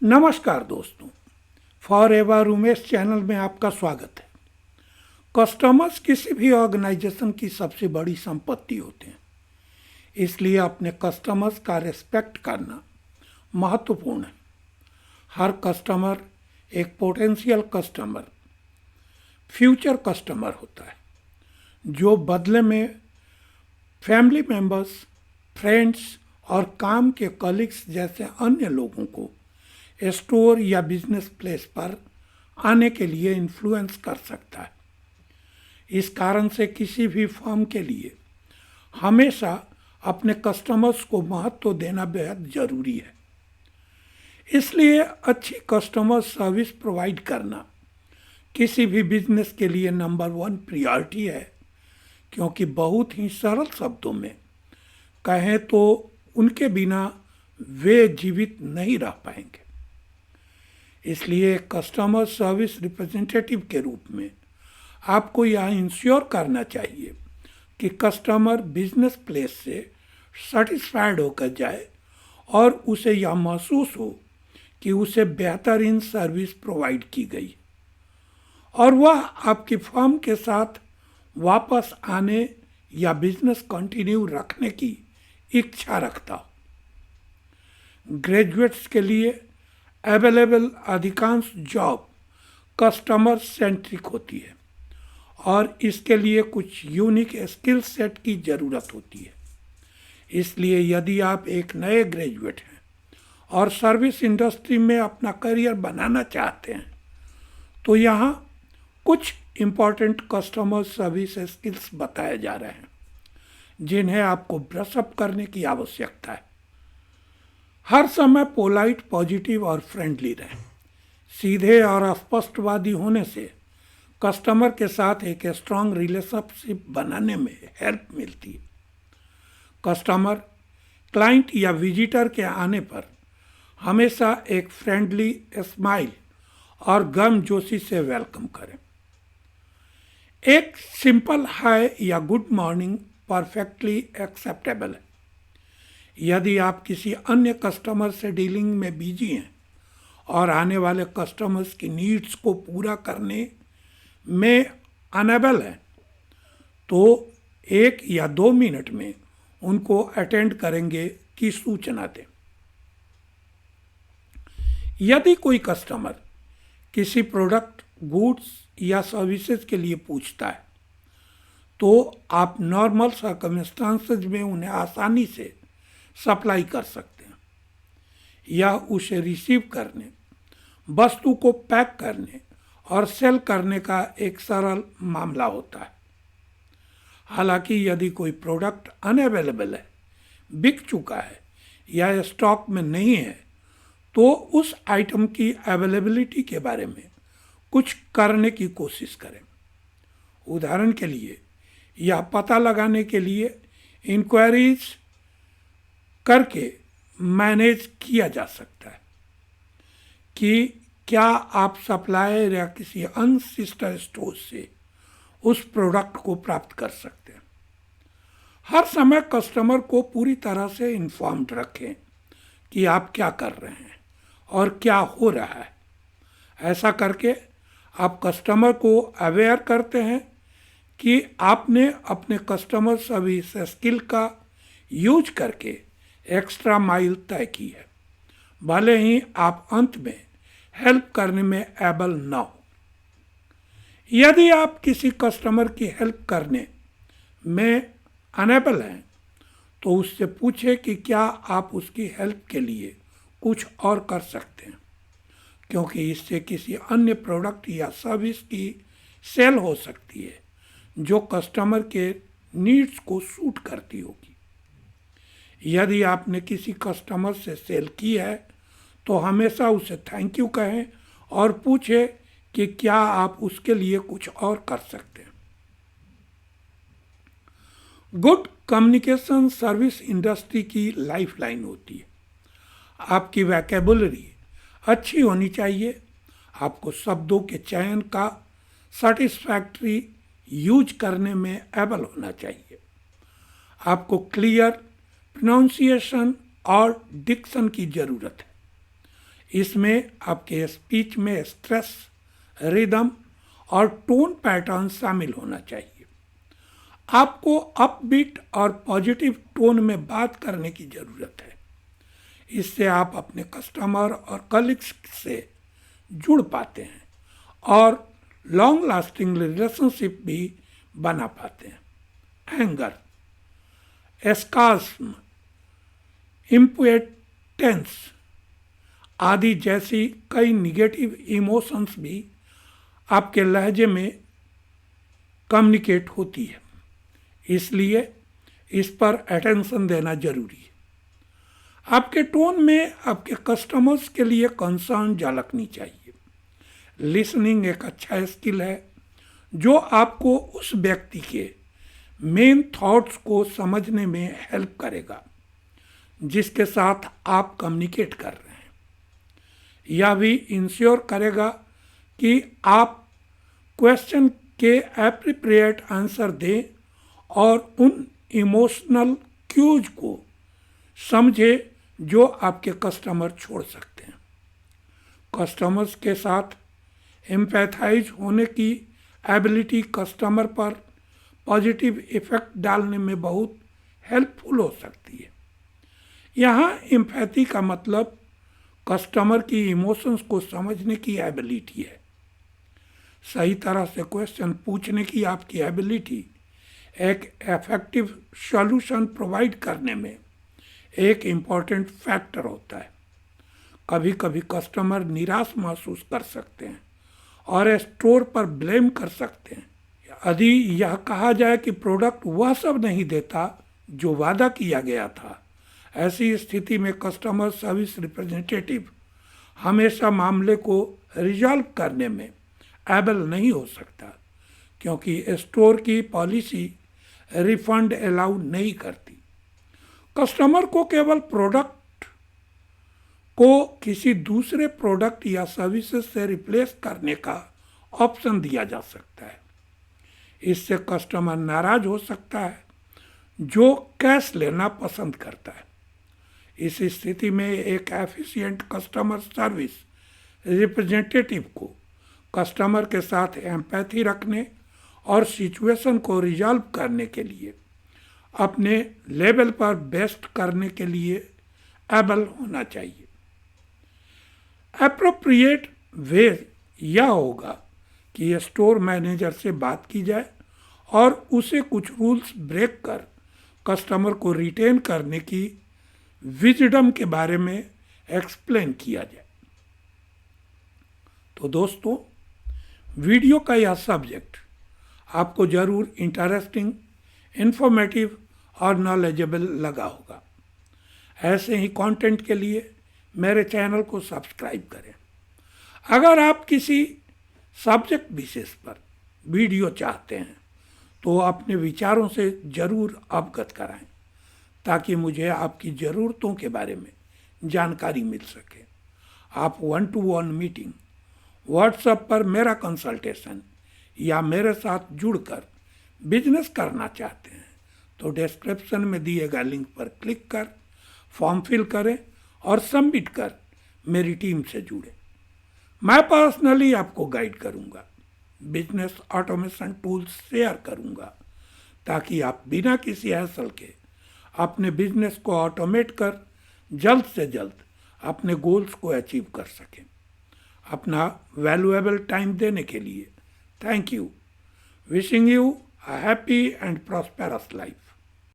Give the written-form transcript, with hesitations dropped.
नमस्कार दोस्तों, for ever Umesh channel में आपका स्वागत है। कस्टमर्स किसी भी ऑर्गेनाइजेशन की सबसे बड़ी संपत्ति होते हैं, इसलिए अपने कस्टमर्स का रिस्पेक्ट करना महत्वपूर्ण है। हर कस्टमर एक पोटेंशियल कस्टमर, फ्यूचर कस्टमर होता है, जो बदले में फैमिली मेंबर्स, फ्रेंड्स और काम के कलीग्स जैसे अन्य लोगों को स्टोर या बिजनेस प्लेस पर आने के लिए इन्फ्लुएंस कर सकता है। इस कारण से किसी भी फर्म के लिए हमेशा अपने कस्टमर्स को महत्व देना बेहद ज़रूरी है। इसलिए अच्छी कस्टमर सर्विस प्रोवाइड करना किसी भी बिजनेस के लिए नंबर 1 प्रायोरिटी है, क्योंकि बहुत ही सरल शब्दों में कहें तो उनके बिना वे जीवित नहीं रह पाएंगे। इसलिए कस्टमर सर्विस रिप्रेजेंटेटिव के रूप में आपको यह इंश्योर करना चाहिए कि कस्टमर बिजनेस प्लेस से सेटिस्फाइड होकर जाए और उसे यह महसूस हो कि उसे बेहतरीन सर्विस प्रोवाइड की गई और वह आपकी फर्म के साथ वापस आने या बिजनेस कंटिन्यू रखने की इच्छा रखता हो। ग्रेजुएट्स के लिए अवेलेबल अधिकांश जॉब कस्टमर सेंट्रिक होती है और इसके लिए कुछ यूनिक स्किल सेट की ज़रूरत होती है। इसलिए यदि आप एक नए ग्रेजुएट हैं और सर्विस इंडस्ट्री में अपना करियर बनाना चाहते हैं, तो यहाँ कुछ इम्पॉर्टेंट कस्टमर सर्विस स्किल्स बताए जा रहे हैं जिन्हें आपको ब्रशअप करने की आवश्यकता है। हर समय पोलाइट, पॉजिटिव और फ्रेंडली रहें। सीधे और स्पष्टवादी होने से कस्टमर के साथ एक स्ट्रांग रिलेशनशिप बनाने में हेल्प मिलती है। कस्टमर, क्लाइंट या विजिटर के आने पर हमेशा एक फ्रेंडली स्माइल और गर्मजोशी से वेलकम करें। एक सिंपल हाय या गुड मॉर्निंग परफेक्टली एक्सेप्टेबल है। यदि आप किसी अन्य कस्टमर से डीलिंग में बिजी हैं और आने वाले कस्टमर्स की नीड्स को पूरा करने में अनेबल हैं, तो 1 या 2 मिनट में उनको अटेंड करेंगे की सूचना दें। यदि कोई कस्टमर किसी प्रोडक्ट, गुड्स या सर्विसेज के लिए पूछता है, तो आप नॉर्मल सर्कमस्टांसेस में उन्हें आसानी से सप्लाई कर सकते हैं। यह उसे रिसीव करने, वस्तु को पैक करने और सेल करने का एक सरल मामला होता है। हालांकि यदि कोई प्रोडक्ट अनअवेलेबल है, बिक चुका है या स्टॉक में नहीं है, तो उस आइटम की अवेलेबिलिटी के बारे में कुछ करने की कोशिश करें। उदाहरण के लिए, यह पता लगाने के लिए इंक्वायरीज करके मैनेज किया जा सकता है कि क्या आप सप्लायर या किसी अन्य सिस्टर स्टोर से उस प्रोडक्ट को प्राप्त कर सकते हैं। हर समय कस्टमर को पूरी तरह से इन्फॉर्म्ड रखें कि आप क्या कर रहे हैं और क्या हो रहा है। ऐसा करके आप कस्टमर को अवेयर करते हैं कि आपने अपने कस्टमर सर्विस स्किल का यूज करके एक्स्ट्रा माइल तय की है, भले ही आप अंत में हेल्प करने में एबल ना हो। यदि आप किसी कस्टमर की हेल्प करने में अनेबल हैं, तो उससे पूछें कि क्या आप उसकी हेल्प के लिए कुछ और कर सकते हैं, क्योंकि इससे किसी अन्य प्रोडक्ट या सर्विस की सेल हो सकती है जो कस्टमर के नीड्स को सूट करती होगी। यदि आपने किसी कस्टमर से सेल की है, तो हमेशा उसे थैंक यू कहें और पूछें कि क्या आप उसके लिए कुछ और कर सकते हैं। गुड कम्युनिकेशन सर्विस इंडस्ट्री की लाइफलाइन होती है। आपकी वैकेबुलरी अच्छी होनी चाहिए। आपको शब्दों के चयन का सेटिस्फैक्ट्री यूज करने में एबल होना चाहिए। आपको क्लियर प्रोनाउंसिएशन और डिक्शन की ज़रूरत है। इसमें आपके स्पीच में स्ट्रेस, रिदम और टोन पैटर्न शामिल होना चाहिए। आपको अपबीट और पॉजिटिव टोन में बात करने की ज़रूरत है। इससे आप अपने कस्टमर और कलीग्स से जुड़ पाते हैं और लॉन्ग लास्टिंग रिलेशनशिप भी बना पाते हैं। एंगर, एस्कास्म, इम्पोर्टेंस आदि जैसी कई निगेटिव इमोशंस भी आपके लहजे में कम्युनिकेट होती है, इसलिए इस पर अटेंशन देना जरूरी है। आपके टोन में आपके कस्टमर्स के लिए कंसर्न झलकनी चाहिए। लिसनिंग एक अच्छा स्किल है जो आपको उस व्यक्ति के मेन थॉट्स को समझने में हेल्प करेगा जिसके साथ आप कम्युनिकेट कर रहे हैं। यह भी इंश्योर करेगा कि आप क्वेश्चन के एप्रोप्रिएट आंसर दें और उन इमोशनल क्यूज को समझे जो आपके कस्टमर छोड़ सकते हैं। कस्टमर्स के साथ एम्पैथाइज होने की एबिलिटी कस्टमर पर पॉजिटिव इफेक्ट डालने में बहुत हेल्पफुल हो सकती है। यहाँ एम्पैथी का मतलब कस्टमर की इमोशंस को समझने की एबिलिटी है। सही तरह से क्वेश्चन पूछने की आपकी एबिलिटी एक इफेक्टिव सॉल्यूशन प्रोवाइड करने में एक इम्पॉर्टेंट फैक्टर होता है। कभी कभी कस्टमर निराश महसूस कर सकते हैं और स्टोर पर ब्लेम कर सकते हैं। यदि यह कहा जाए कि प्रोडक्ट वह सब नहीं देता जो वादा किया गया था, ऐसी स्थिति में कस्टमर सर्विस रिप्रेजेंटेटिव हमेशा मामले को रिजॉल्व करने में एबल नहीं हो सकता, क्योंकि स्टोर की पॉलिसी रिफंड अलाउ नहीं करती। कस्टमर को केवल प्रोडक्ट को किसी दूसरे प्रोडक्ट या सर्विसेज से रिप्लेस करने का ऑप्शन दिया जा सकता है। इससे कस्टमर नाराज हो सकता है जो कैश लेना पसंद करता है। इस स्थिति में एक एफिशिएंट कस्टमर सर्विस रिप्रेजेंटेटिव को कस्टमर के साथ एम्पैथी रखने और सिचुएशन को रिजॉल्व करने के लिए अपने लेवल पर बेस्ट करने के लिए एबल होना चाहिए। एप्रोप्रिएट वे यह होगा कि स्टोर मैनेजर से बात की जाए और उसे कुछ रूल्स ब्रेक कर कस्टमर को रिटेन करने की विजडम के बारे में एक्सप्लेन किया जाए। तो दोस्तों, वीडियो का यह सब्जेक्ट आपको ज़रूर इंटरेस्टिंग, इन्फॉर्मेटिव और नॉलेजेबल लगा होगा। ऐसे ही कंटेंट के लिए मेरे चैनल को सब्सक्राइब करें। अगर आप किसी सब्जेक्ट विशेष पर वीडियो चाहते हैं तो अपने विचारों से ज़रूर अवगत कराएं ताकि मुझे आपकी ज़रूरतों के बारे में जानकारी मिल सके। आप 1-to-1 मीटिंग, व्हाट्सएप पर मेरा कंसल्टेशन या मेरे साथ जुड़कर बिजनेस करना चाहते हैं तो डिस्क्रिप्शन में दिए गए लिंक पर क्लिक कर फॉर्म फिल करें और सबमिट कर मेरी टीम से जुड़ें। मैं पर्सनली आपको गाइड करूंगा, बिजनेस ऑटोमेशन टूल्स शेयर करूंगा ताकि आप बिना किसी हैसल के अपने बिजनेस को ऑटोमेट कर जल्द से जल्द अपने गोल्स को अचीव कर सकें। अपना वैल्यूएबल टाइम देने के लिए thank you. Wishing you a happy and prosperous life.